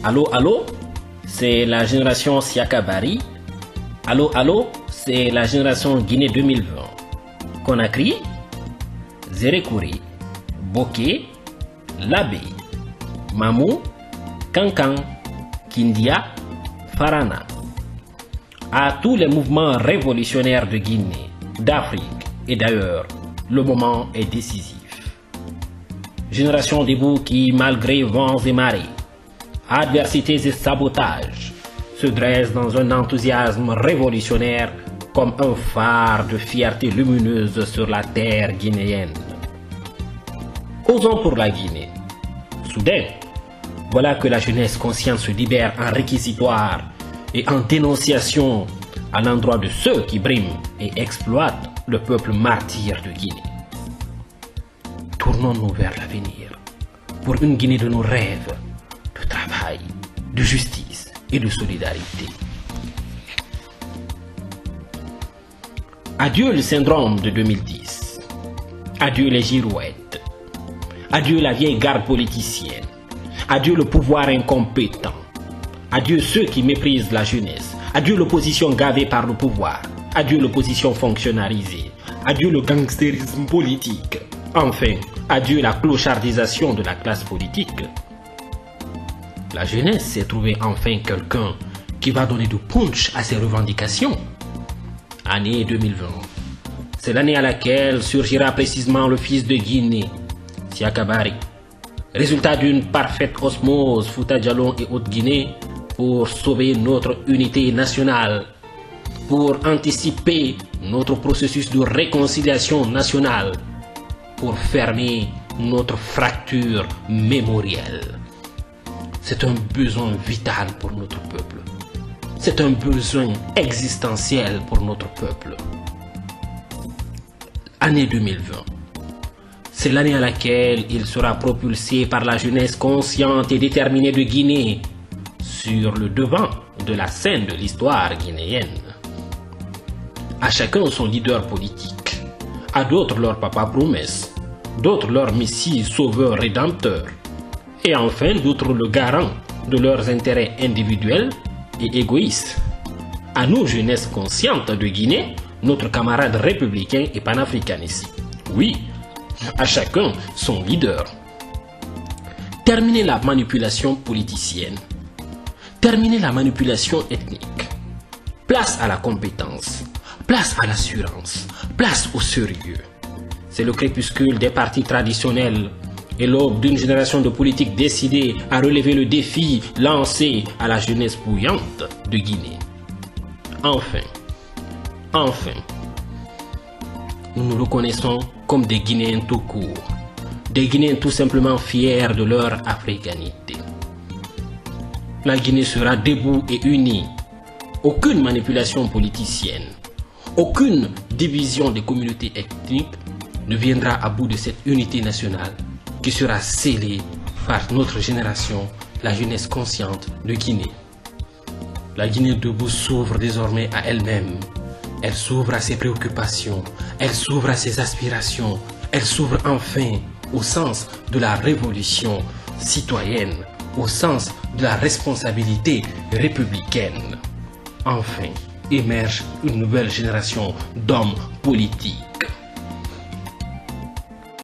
Allô, allô, c'est la génération Siaka Barry. Allô, allô, c'est la génération Guinée 2020. Conakry, Zérékouri, Boké, Labé, Mamou, Kankan, Kindia, Farana. À tous les mouvements révolutionnaires de Guinée, d'Afrique et d'ailleurs, le moment est décisif. Génération debout qui, malgré vents et marées, adversités et sabotages, se dresse dans un enthousiasme révolutionnaire comme un phare de fierté lumineuse sur la terre guinéenne. Causons pour la Guinée. Soudain, voilà que la jeunesse consciente se libère en réquisitoire et en dénonciation à l'endroit de ceux qui briment et exploitent le peuple martyr de Guinée. Tournons-nous vers l'avenir pour une Guinée de nos rêves, de travail, de justice et de solidarité. Adieu le syndrome de 2010. Adieu les girouettes. Adieu la vieille garde politicienne. Adieu le pouvoir incompétent. Adieu ceux qui méprisent la jeunesse. Adieu l'opposition gavée par le pouvoir. Adieu l'opposition fonctionnalisée. Adieu le gangstérisme politique. Enfin, adieu la clochardisation de la classe politique. La jeunesse s'est trouvée enfin quelqu'un qui va donner du punch à ses revendications. Année 2020. C'est l'année à laquelle surgira précisément le fils de Guinée, Siaka Barry. Résultat d'une parfaite osmose Fouta Djallon et Haute-Guinée pour sauver notre unité nationale, pour anticiper notre processus de réconciliation nationale, pour fermer notre fracture mémorielle. C'est un besoin vital pour notre peuple. C'est un besoin existentiel pour notre peuple. Année 2020. C'est l'année à laquelle il sera propulsé par la jeunesse consciente et déterminée de Guinée sur le devant de la scène de l'histoire guinéenne. À chacun son leader politique, à d'autres leur papa promesse, d'autres leur messie sauveur rédempteur, et enfin d'autres le garant de leurs intérêts individuels et égoïstes. À nous, jeunesse consciente de Guinée, notre camarade républicain et panafricaniste. Oui, à chacun son leader. Terminer la manipulation politicienne. Terminer la manipulation ethnique. Place à la compétence. Place à l'assurance. Place au sérieux. C'est le crépuscule des partis traditionnels et l'aube d'une génération de politiques décidés à relever le défi lancé à la jeunesse bouillante de Guinée. Enfin, nous nous reconnaissons comme des Guinéens tout court, des Guinéens tout simplement fiers de leur africanité. La Guinée sera debout et unie. Aucune manipulation politicienne, aucune division des communautés ethniques ne viendra à bout de cette unité nationale qui sera scellée par notre génération, la jeunesse consciente de Guinée. La Guinée debout s'ouvre désormais à elle-même. Elle s'ouvre à ses préoccupations, elle s'ouvre à ses aspirations, elle s'ouvre enfin au sens de la révolution citoyenne, au sens de la responsabilité républicaine. Enfin, émerge une nouvelle génération d'hommes politiques.